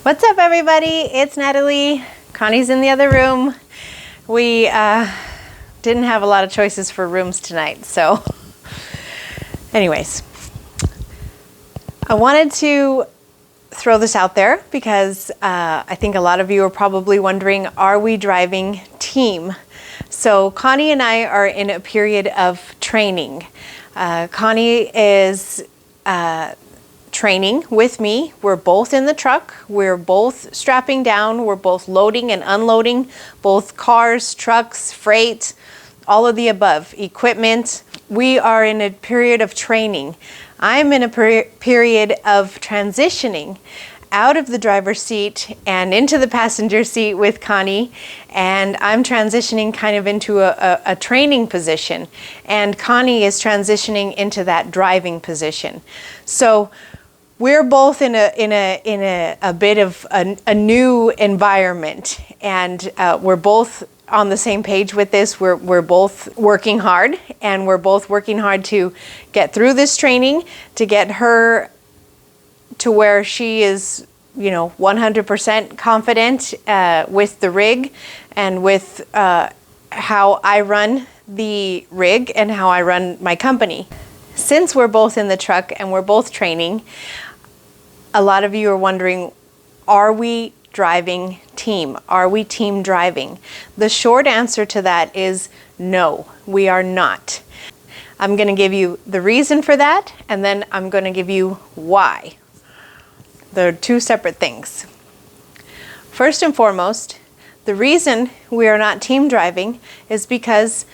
What's up, everybody? It's Natalie. Connie's in the other room. We didn't have a lot of choices for rooms tonight, so anyways, I wanted to throw this out there because I think a lot of you are probably wondering, are we driving team? So Connie and I are in a period of training. Connie is training with me. We're both in the truck. We're both strapping down. We're both loading and unloading both cars, trucks, freight, all of the above, equipment. We are in a period of training. I'm in a period of transitioning out of the driver's seat and into the passenger seat with Connie, and I'm transitioning kind of into a training position, and Connie is transitioning into that driving position. So we're both in a bit of a new environment, and we're both on the same page with this. We're both working hard, and we're both working hard to get through this training, to get her to where she is, 100% confident with the rig and with how I run the rig and how I run my company. Since we're both in the truck and we're both training, a lot of you are wondering, are we driving team? Are we team driving? The short answer to that is no, we are not. I'm going to give you the reason for that, and then I'm going to give you why. They're two separate things. First and foremost, the reason we are not team driving is because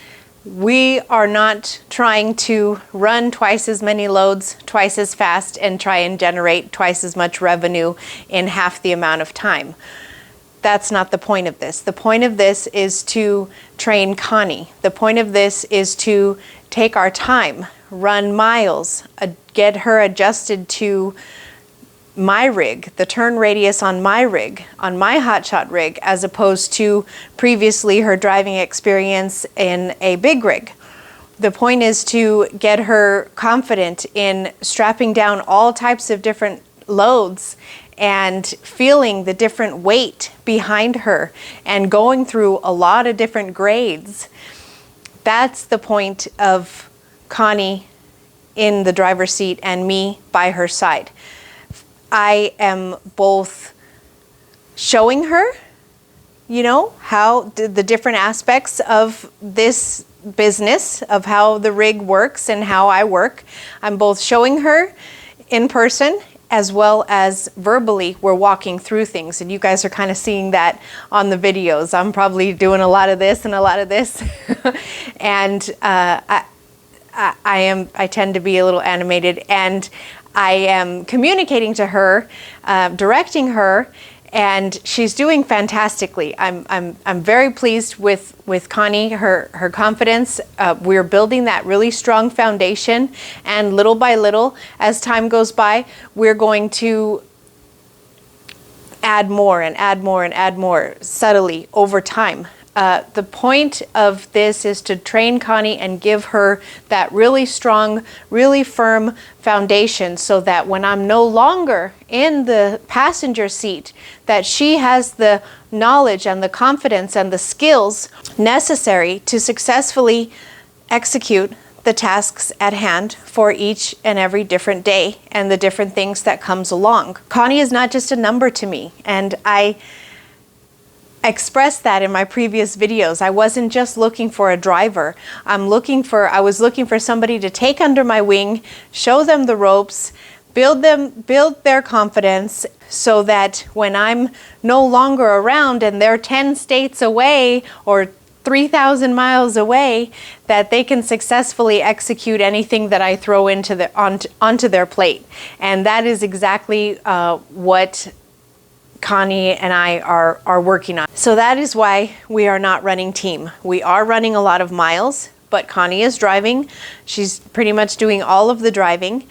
we are not trying to run twice as many loads twice as fast and try and generate twice as much revenue in half the amount of time. That's not the point of this. The point of this is to train Connie. The point of this is to take our time, run miles, get her adjusted to my rig, the turn radius on my rig, on my Hotshot rig, as opposed to previously her driving experience in a big rig. The point is to get her confident in strapping down all types of different loads and feeling the different weight behind her and going through a lot of different grades. That's the point of Connie in the driver's seat and me by her side. I am both showing her, how the different aspects of this business, of how the rig works and how I work. I'm both showing her in person as well as verbally. We're walking through things, and you guys are kind of seeing that on the videos. I'm probably doing a lot of this and a lot of this. And I tend to be a little animated, and I am communicating to her, directing her, and she's doing fantastically. I'm very pleased with Connie, her confidence. We're building that really strong foundation, and little by little, as time goes by, we're going to add more and add more and add more subtly over time. The point of this is to train Connie and give her that really strong, really firm foundation, so that when I'm no longer in the passenger seat, that she has the knowledge and the confidence and the skills necessary to successfully execute the tasks at hand for each and every different day and the different things that comes along. Connie is not just a number to me, and I expressed that in my previous videos. I wasn't just looking for a driver. I was looking for somebody to take under my wing, show them the ropes, build their confidence, so that when I'm no longer around and they're 10 states away or 3,000 miles away, that they can successfully execute anything that I throw onto their plate. And that is exactly what Connie and I are working on. So that is why we are not running team. We are running a lot of miles, but Connie is driving. She's pretty much doing all of the driving.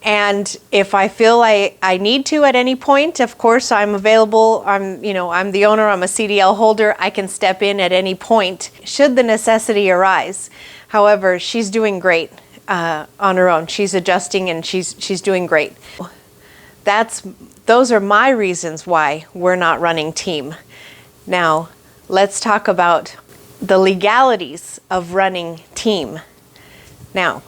And if I feel I need to at any point, of course, I'm available. I'm the owner, I'm a CDL holder. I can step in at any point should the necessity arise. However, she's doing great on her own. She's adjusting, and she's doing great. That's those are my reasons why we're not running team. Now, let's talk about the legalities of running team. Now,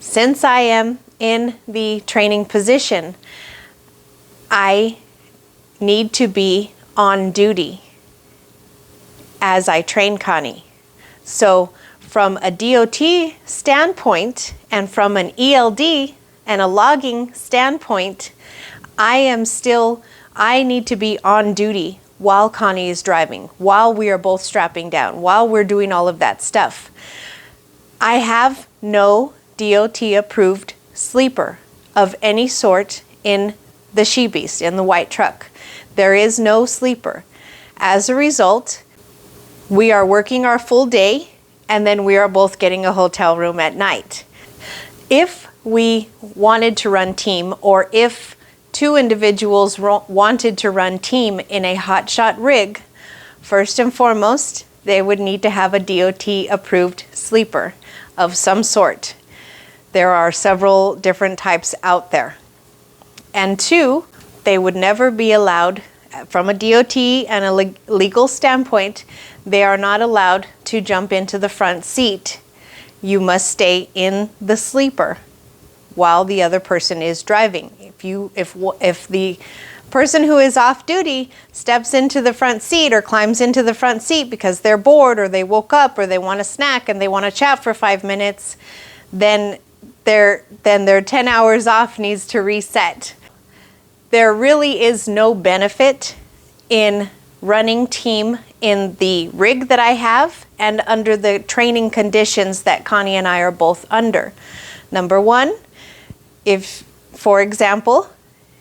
since I am in the training position, I need to be on duty as I train Connie. So from a DOT standpoint and from an ELD and a logging standpoint, I need to be on duty while Connie is driving, while we are both strapping down, while we're doing all of that stuff. I have no DOT approved sleeper of any sort in the she-beast, in the white truck. There is no sleeper. As a result, we are working our full day, and then we are both getting a hotel room at night. If we wanted to run team, or if two individuals wanted to run team in a Hotshot rig, first and foremost, they would need to have a DOT approved sleeper of some sort. There are several different types out there. And two, they would never be allowed, from a DOT and a legal standpoint, they are not allowed to jump into the front seat. You must stay in the sleeper while the other person is driving. If the person who is off duty steps into the front seat or climbs into the front seat because they're bored or they woke up or they want a snack and they want to chat for 5 minutes, then their 10 hours off needs to reset. There really is no benefit in running team in the rig that I have and under the training conditions that Connie and I are both under. Number one, if, for example,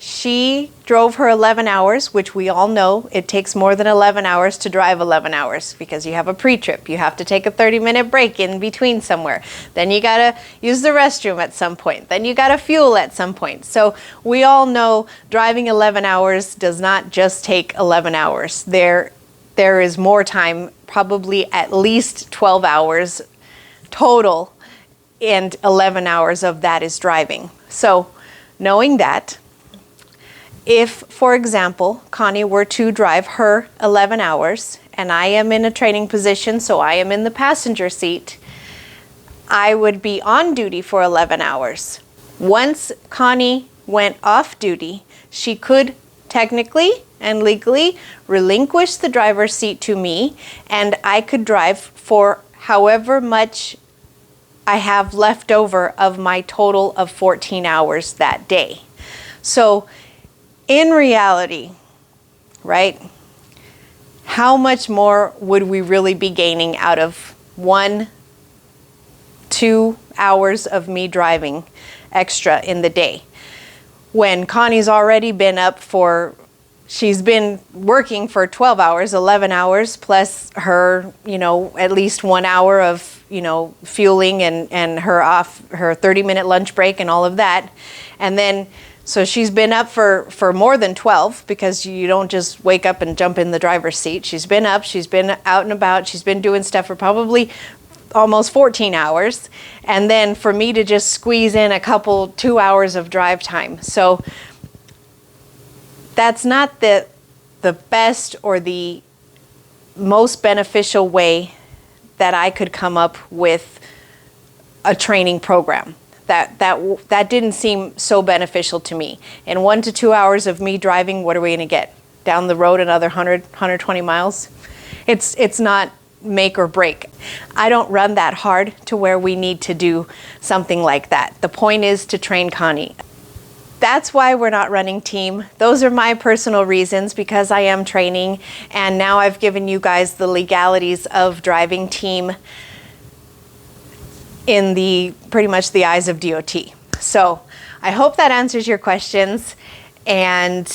she drove her 11 hours, which we all know it takes more than 11 hours to drive 11 hours because you have a pre-trip. You have to take a 30-minute break in between somewhere. Then you gotta use the restroom at some point. Then you gotta fuel at some point. So we all know driving 11 hours does not just take 11 hours. There is more time, probably at least 12 hours total, and 11 hours of that is driving. So knowing that, if, for example, Connie were to drive her 11 hours and I am in a training position, so I am in the passenger seat, I would be on duty for 11 hours. Once Connie went off duty, she could technically and legally relinquish the driver's seat to me, and I could drive for however much I have left over of my total of 14 hours that day. So in reality, right, how much more would we really be gaining out of 1-2 hours of me driving extra in the day? When Connie's already been up she's been working for 12 hours, 11 hours, plus her, at least 1 hour of, fueling and her 30-minute lunch break and all of that. And then, so she's been up for more than 12, because you don't just wake up and jump in the driver's seat. She's been up, she's been out and about, she's been doing stuff for probably almost 14 hours. And then for me to just squeeze in 2 hours of drive time. So that's not the best or the most beneficial way that I could come up with a training program. That didn't seem so beneficial to me. In 1 to 2 hours of me driving, what are we going to get? Down the road another 120 miles? It's not make or break. I don't run that hard to where we need to do something like that. The point is to train Connie. That's why we're not running team. Those are my personal reasons, because I am training, and now I've given you guys the legalities of driving team in pretty much the eyes of DOT. So I hope that answers your questions, and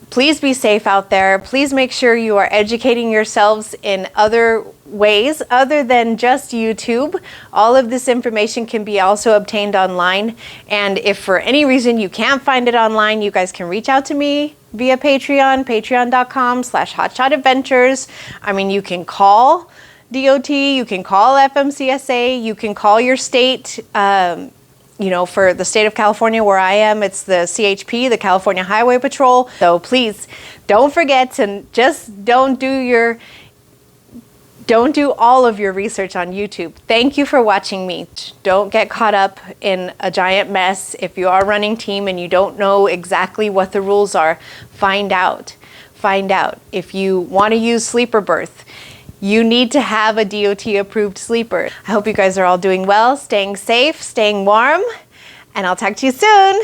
please be safe out there. Please make sure you are educating yourselves in other ways other than just YouTube. All of this information can be also obtained online, and if for any reason you can't find it online, you guys can reach out to me via Patreon, patreon.com/HotshotAdventures. I mean, you can call DOT, you can call FMCSA, you can call your state for the state of California where I am, it's the CHP, the California Highway Patrol. So please don't forget to just don't do all of your research on YouTube. Thank you for watching me. Don't get caught up in a giant mess. If you are running team and you don't know exactly what the rules are, find out. Find out. If you want to use sleeper berth, you need to have a DOT approved sleeper. I hope you guys are all doing well, staying safe, staying warm, and I'll talk to you soon.